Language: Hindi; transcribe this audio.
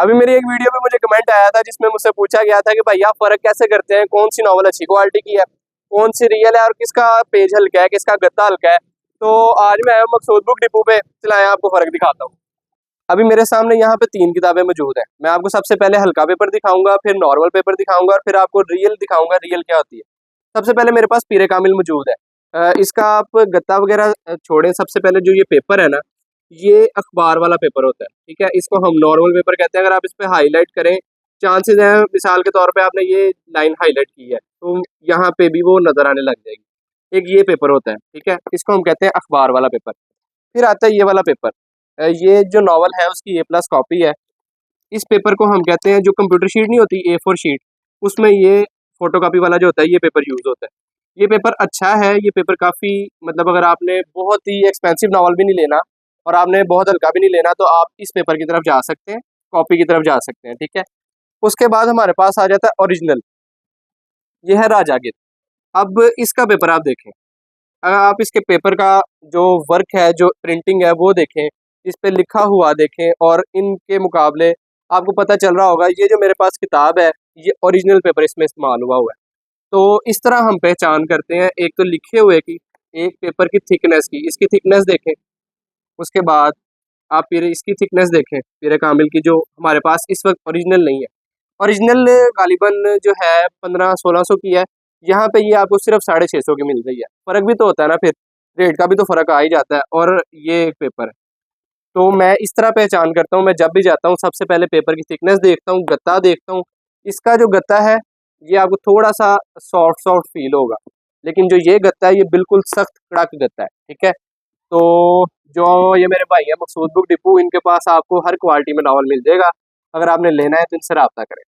अभी मेरी एक वीडियो पे मुझे कमेंट आया था जिसमें मुझसे पूछा गया था कि भाई आप फ़र्क कैसे करते हैं, कौन सी नॉवल अच्छी क्वालिटी की है, कौन सी रियल है और किसका पेज हल्का है, किसका गद्दा हल्का है। तो आज मैं आया हूं मकसूद बुक डिपो पे, चलाएं आपको फ़र्क दिखाता हूँ। अभी मेरे सामने यहाँ पे 3 किताबें मौजूद हैं। मैं आपको सबसे पहले हल्का पेपर दिखाऊंगा, फिर नॉर्मल पेपर दिखाऊंगा और फिर आपको रियल दिखाऊंगा, रियल क्या होती है। सबसे पहले मेरे पास पीरे कामिल मौजूद है। इसका आप गत्ता वगैरह छोड़ें, सबसे पहले जो ये पेपर है ना, ये अखबार वाला पेपर होता है, ठीक है। इसको हम नॉर्मल पेपर कहते हैं। अगर आप इस पे हाईलाइट करें, चांसेस हैं मिसाल के तौर पे आपने ये लाइन हाईलाइट की है तो यहाँ पे भी वो नजर आने लग जाएगी। एक ये पेपर होता है, ठीक है, इसको हम कहते हैं अखबार वाला पेपर। फिर आता है ये वाला पेपर। ये जो नॉवल है उसकी A+ कॉपी है। इस पेपर को हम कहते हैं, जो कंप्यूटर शीट नहीं होती A4 शीट, उसमें ये फोटोकॉपी वाला जो होता है ये पेपर यूज होता है। ये पेपर अच्छा है, ये पेपर काफ़ी, मतलब अगर आपने बहुत ही एक्सपेंसिव नॉवल भी नहीं लेना और आपने बहुत हल्का भी नहीं लेना तो आप इस पेपर की तरफ जा सकते हैं, कॉपी की तरफ जा सकते हैं, ठीक है। उसके बाद हमारे पास आ जाता है ओरिजिनल। ये है राजागिर। अब इसका पेपर आप देखें, अगर आप इसके पेपर का जो वर्क है, जो प्रिंटिंग है वो देखें, इस पे लिखा हुआ देखें और इनके मुकाबले आपको पता चल रहा होगा ये जो मेरे पास किताब है ये ओरिजिनल पेपर इसमें इस्तेमाल हुआ हुआ है। तो इस तरह हम पहचान करते हैं, एक तो लिखे हुए की, एक पेपर की थिकनेस की। इसकी थिकनेस देखें, उसके बाद आप फिर इसकी थिकनेस देखें पीरे कामिल की, जो हमारे पास इस वक्त ओरिजिनल नहीं है। ओरिजिनल गालिबन जो है 1500-1600 की है, यहाँ पे ये आपको सिर्फ 650 की मिल रही है। फ़र्क भी तो होता है ना, फिर रेट का भी तो फ़र्क आ ही जाता है। और ये एक पेपर है, तो मैं इस तरह पहचान करता हूँ। मैं जब भी जाता हूँ सबसे पहले पेपर की थिकनेस देखता हूँ, गत्ता देखता हूँ। इसका जो गत्ता है ये आपको थोड़ा सा सॉफ्ट सॉफ्ट फील होगा, लेकिन जो ये गत्ता है ये बिल्कुल सख्त कड़क गत्ता है, ठीक है। तो जो ये मेरे भाई है मकसूद बुक डिपो, इनके पास आपको हर क्वालिटी में नावल मिल जाएगा। अगर आपने लेना है तो इनसे रब्ता करें।